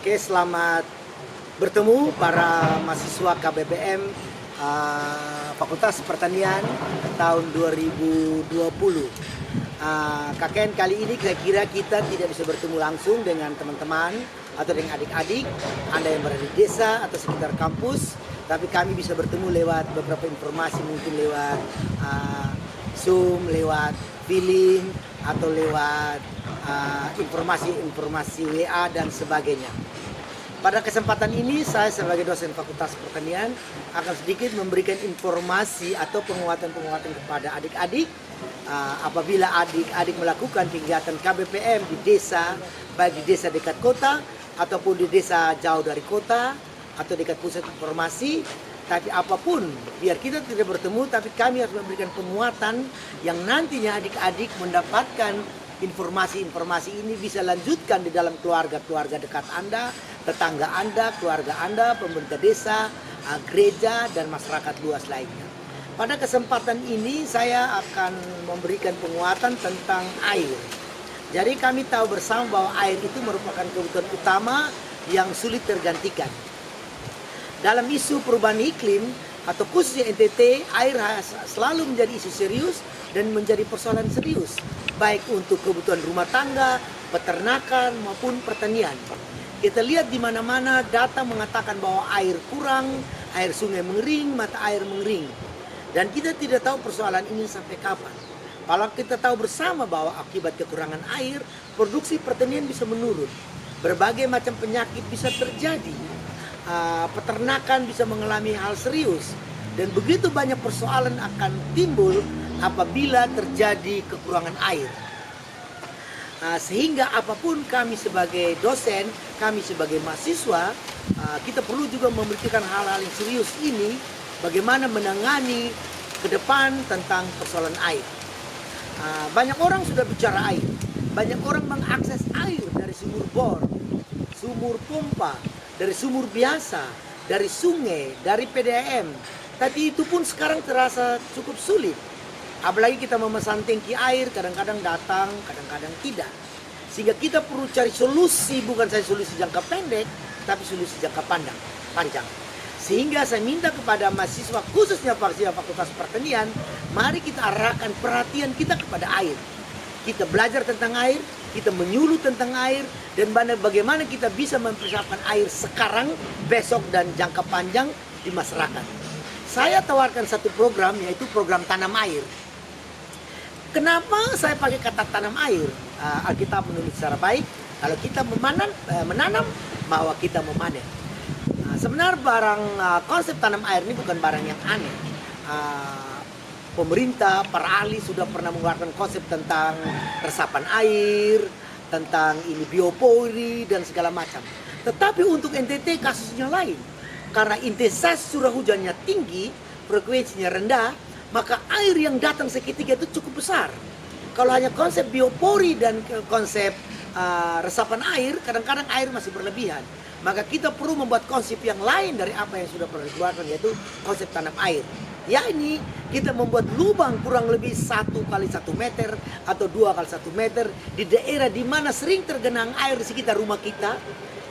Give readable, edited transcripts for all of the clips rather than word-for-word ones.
Oke, selamat bertemu para mahasiswa KBPM Fakultas Pertanian tahun 2020. KKN kali ini kira-kira kita tidak bisa bertemu langsung dengan teman-teman atau dengan adik-adik Anda yang berada di desa atau sekitar kampus, tapi kami bisa bertemu lewat beberapa informasi, mungkin lewat Zoom, lewat feeling, atau lewat informasi-informasi WA dan sebagainya. Pada kesempatan ini saya sebagai dosen Fakultas Pertanian akan sedikit memberikan informasi atau penguatan-penguatan kepada adik-adik apabila adik-adik melakukan kegiatan KBPM di desa, baik di desa dekat kota ataupun di desa jauh dari kota atau dekat pusat informasi. Tapi apapun, biar kita tidak bertemu, tapi kami harus memberikan penguatan yang nantinya adik-adik mendapatkan informasi-informasi ini bisa lanjutkan di dalam keluarga-keluarga dekat Anda, tetangga Anda, keluarga Anda, pemerintah desa, gereja, dan masyarakat luas lainnya. Pada kesempatan ini saya akan memberikan penguatan tentang air. Jadi kami tahu bersama bahwa air itu merupakan kebutuhan utama yang sulit tergantikan. Dalam isu perubahan iklim atau khususnya NTT, air selalu menjadi isu serius dan menjadi persoalan serius, baik untuk kebutuhan rumah tangga, peternakan maupun pertanian. Kita lihat di mana-mana data mengatakan bahwa air kurang, air sungai mengering, mata air mengering. Dan kita tidak tahu persoalan ini sampai kapan. Kalau kita tahu bersama bahwa akibat kekurangan air, produksi pertanian bisa menurun. Berbagai macam penyakit bisa terjadi. Peternakan bisa mengalami hal serius. Dan begitu banyak persoalan akan timbul apabila terjadi kekurangan air. Sehingga apapun kami sebagai dosen, kami sebagai mahasiswa, kita perlu juga memikirkan hal-hal yang serius ini, bagaimana menangani ke depan tentang persoalan air. Banyak orang sudah bicara air, banyak orang mengakses air dari sumur bor, sumur pompa, dari sumur biasa, dari sungai, dari PDAM. Tapi itu pun sekarang terasa cukup sulit. Apalagi kita memesan tangki air, kadang-kadang datang, kadang-kadang tidak. Sehingga kita perlu cari solusi, bukan saja solusi jangka pendek, tapi solusi jangka panjang. Sehingga saya minta kepada mahasiswa, khususnya mahasiswa Fakultas Pertanian, mari kita arahkan perhatian kita kepada air. Kita belajar tentang air, kita menyuluh tentang air, dan bagaimana kita bisa mempersiapkan air sekarang, besok, dan jangka panjang di masyarakat. Saya tawarkan satu program, yaitu program tanam air. Kenapa saya pakai kata tanam air? Alkitab menulis secara baik, kalau kita menanam, bahwa kita memanen. Sebenarnya konsep tanam air ini bukan barang yang aneh. Pemerintah, para ahli sudah pernah mengeluarkan konsep tentang resapan air, tentang ini biopori dan segala macam. Tetapi untuk NTT kasusnya lain. Karena intensitas curah hujannya tinggi, frekuensinya rendah, maka air yang datang seketika itu cukup besar. Kalau hanya konsep biopori dan konsep resapan air, kadang-kadang air masih berlebihan. Maka kita perlu membuat konsep yang lain dari apa yang sudah pernah dikeluarkan, yaitu konsep tanam air. Yakni kita membuat lubang kurang lebih 1 kali 1 meter atau 2 kali 1 meter di daerah di mana sering tergenang air di sekitar rumah kita,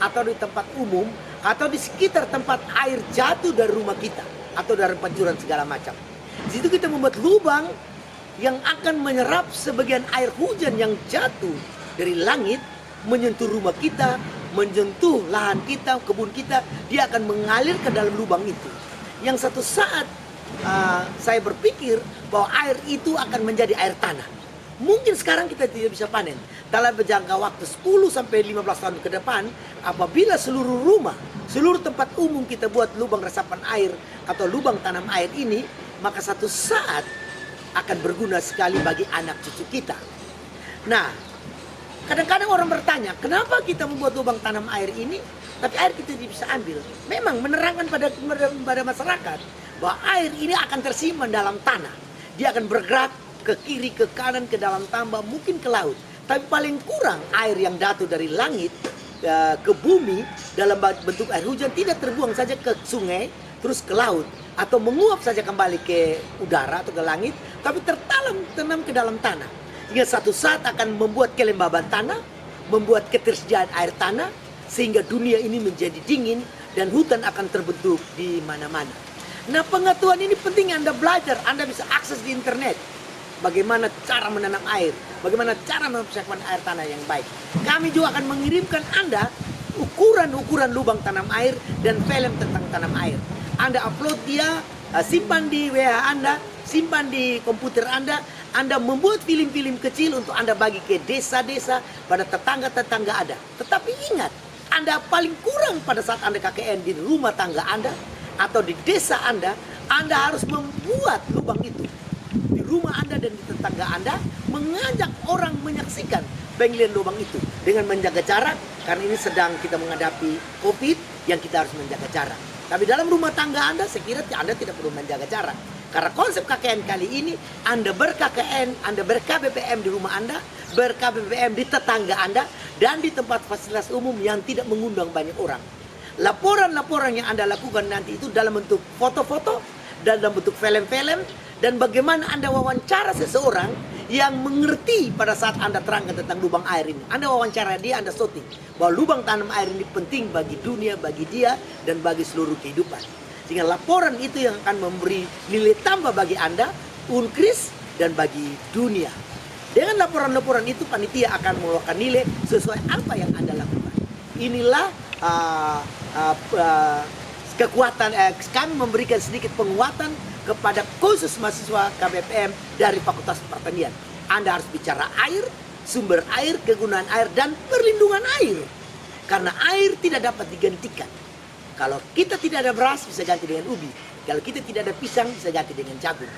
atau di tempat umum, atau di sekitar tempat air jatuh dari rumah kita, atau dari pancuran segala macam. Di situ kita membuat lubang yang akan menyerap sebagian air hujan yang jatuh dari langit, menyentuh rumah kita, menyentuh lahan kita, kebun kita, dia akan mengalir ke dalam lubang itu. Yang satu saat saya berpikir bahwa air itu akan menjadi air tanah. Mungkin sekarang kita tidak bisa panen. Dalam jangka waktu 10 sampai 15 tahun ke depan, apabila seluruh rumah, seluruh tempat umum kita buat lubang resapan air atau lubang tanam air ini, maka satu saat akan berguna sekali bagi anak cucu kita. Nah, kadang-kadang orang bertanya, kenapa kita membuat lubang tanam air ini, tapi air kita tidak bisa ambil? Memang menerangkan pada masyarakat bahwa air ini akan tersimpan dalam tanah. Dia akan bergerak ke kiri, ke kanan, ke dalam tambak, mungkin ke laut. Tapi paling kurang air yang jatuh dari langit ke bumi dalam bentuk air hujan tidak terbuang saja ke sungai, terus ke laut, atau menguap saja kembali ke udara atau ke langit, tapi tertanam ke dalam tanah. Hingga satu saat akan membuat kelembaban tanah, membuat ketersediaan air tanah, sehingga dunia ini menjadi dingin dan hutan akan terbentuk di mana-mana. Nah, pengetahuan ini penting Anda belajar, Anda bisa akses di internet. Bagaimana cara menanam air, bagaimana cara mempersiapkan air tanah yang baik. Kami juga akan mengirimkan Anda ukuran-ukuran lubang tanam air dan film tentang tanam air. Anda upload dia, simpan di WA Anda, simpan di komputer Anda membuat film-film kecil untuk Anda bagi ke desa-desa, pada tetangga-tetangga Anda. Tetapi ingat, Anda paling kurang pada saat Anda KKN di rumah tangga Anda atau di desa Anda harus membuat lubang itu. Di rumah Anda dan di tetangga Anda, mengajak orang menyaksikan penggalian lubang itu dengan menjaga jarak, karena ini sedang kita menghadapi COVID yang kita harus menjaga jarak. Tapi dalam rumah tangga Anda, saya kira Anda tidak perlu menjaga jarak. Karena konsep KKN kali ini, Anda ber-KKN, Anda ber-KBPM di rumah Anda, ber-KBPM di tetangga Anda, dan di tempat fasilitas umum yang tidak mengundang banyak orang. Laporan-laporan yang Anda lakukan nanti itu dalam bentuk foto-foto, dalam bentuk film-film, dan bagaimana Anda wawancara seseorang yang mengerti pada saat Anda terangkan tentang lubang air ini. Anda wawancara dia, Anda shooting bahwa lubang tanam air ini penting bagi dunia, bagi dia, dan bagi seluruh kehidupan. Sehingga laporan itu yang akan memberi nilai tambah bagi Anda, UNKRIS, dan bagi dunia. Dengan laporan-laporan itu, panitia akan mengeluarkan nilai sesuai apa yang Anda lakukan. Inilah kekuatan, kami memberikan sedikit penguatan kepada khusus mahasiswa KBPM dari Fakultas Pertanian. Anda harus bicara air, sumber air, kegunaan air, dan perlindungan air. Karena air tidak dapat digantikan. Kalau kita tidak ada beras, bisa ganti dengan ubi. Kalau kita tidak ada pisang, bisa ganti dengan jagung.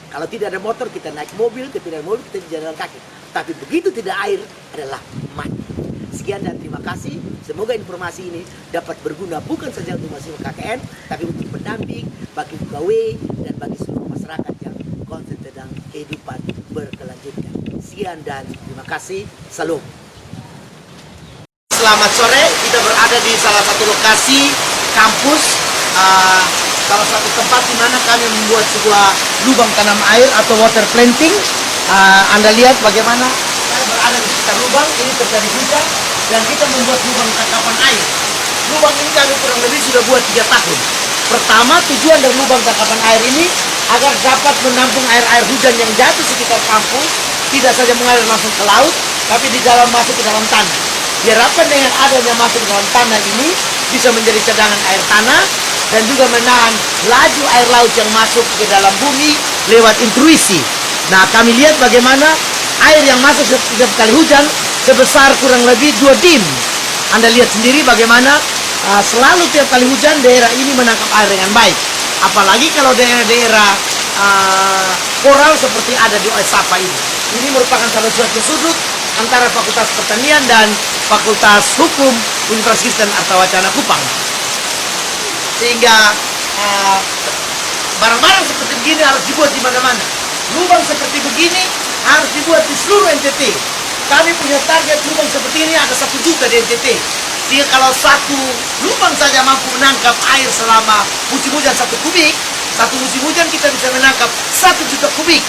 Kalau tidak ada motor, kita naik mobil. Kalau tidak ada mobil, kita jalan kaki. Tapi begitu tidak air, adalah mati. Sekian dan terima kasih. Semoga informasi ini dapat berguna bukan saja untuk mahasiswa KKN, tapi untuk pendamping, bagi pegawai, dan bagi seluruh masyarakat yang konsen tentang kehidupan berkelanjutan. Sekian dan terima kasih. Salam. Selamat sore, kita berada di salah satu lokasi kampus, salah satu tempat di mana kami membuat sebuah lubang tanam air atau water planting. Anda lihat bagaimana saya berada di sekitar lubang, ini terjadi hujan, dan kita membuat lubang tangkapan air. Lubang ini kami kurang lebih sudah buat 3 tahun. Pertama, tujuan dari lubang tangkapan air ini agar dapat menampung air-air hujan yang jatuh sekitar kampus, tidak saja mengalir langsung ke laut, tapi di dalam masuk ke dalam tanah. Diharapkan dengan adanya masuk ke dalam tanah ini bisa menjadi cadangan air tanah dan juga menahan laju air laut yang masuk ke dalam bumi lewat intruisi. Nah, kami lihat bagaimana air yang masuk setiap kali hujan sebesar kurang lebih 2 dim. Anda lihat sendiri bagaimana selalu tiap kali hujan daerah ini menangkap air dengan baik. Apalagi kalau daerah-daerah koral seperti ada di Oesapa ini. Ini merupakan salah satu sudut antara Fakultas Pertanian dan Fakultas Hukum Universitas Kristen Artawacana Kupang. Sehingga barang-barang seperti begini harus dibuat di mana-mana. Lubang seperti begini harus dibuat di seluruh NTT. Kami punya target lubang seperti ini ada 1 juta di NTT. Sehingga kalau satu lubang saja mampu menangkap air selama musim hujan 1 kubik, satu musim hujan kita bisa menangkap 1 juta kubik.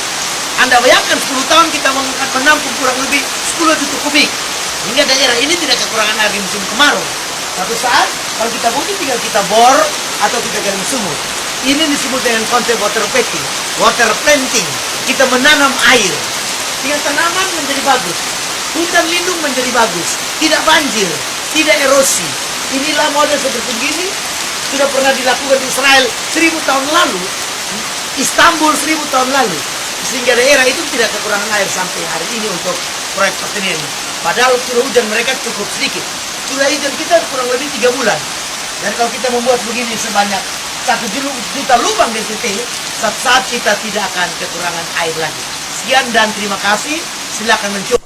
Anda bayangkan 10 tahun kita akan menampung kurang lebih 10 juta kubik. Hingga daerah ini tidak kekurangan air di musim kemarau. Suatu saat, kalau kita butuh tinggal kita bor atau kita gali sumur. Ini disebut dengan konsep water planting. Water planting. Kita menanam air. Sehingga tanaman menjadi bagus. Hutan lindung menjadi bagus. Tidak banjir. Tidak erosi. Inilah model seperti begini. Sudah pernah dilakukan di Israel 1000 tahun lalu. Istanbul 1000 tahun lalu. Sehingga daerah itu tidak kekurangan air sampai hari ini untuk proyek pertanian. Padahal curah hujan mereka cukup sedikit. Curah hujan kita kurang lebih 3 bulan. Dan kalau kita membuat begini sebanyak 1 juta lubang di NTT, saat kita tidak akan kekurangan air lagi. Sekian dan terima kasih. Silakan mencoba.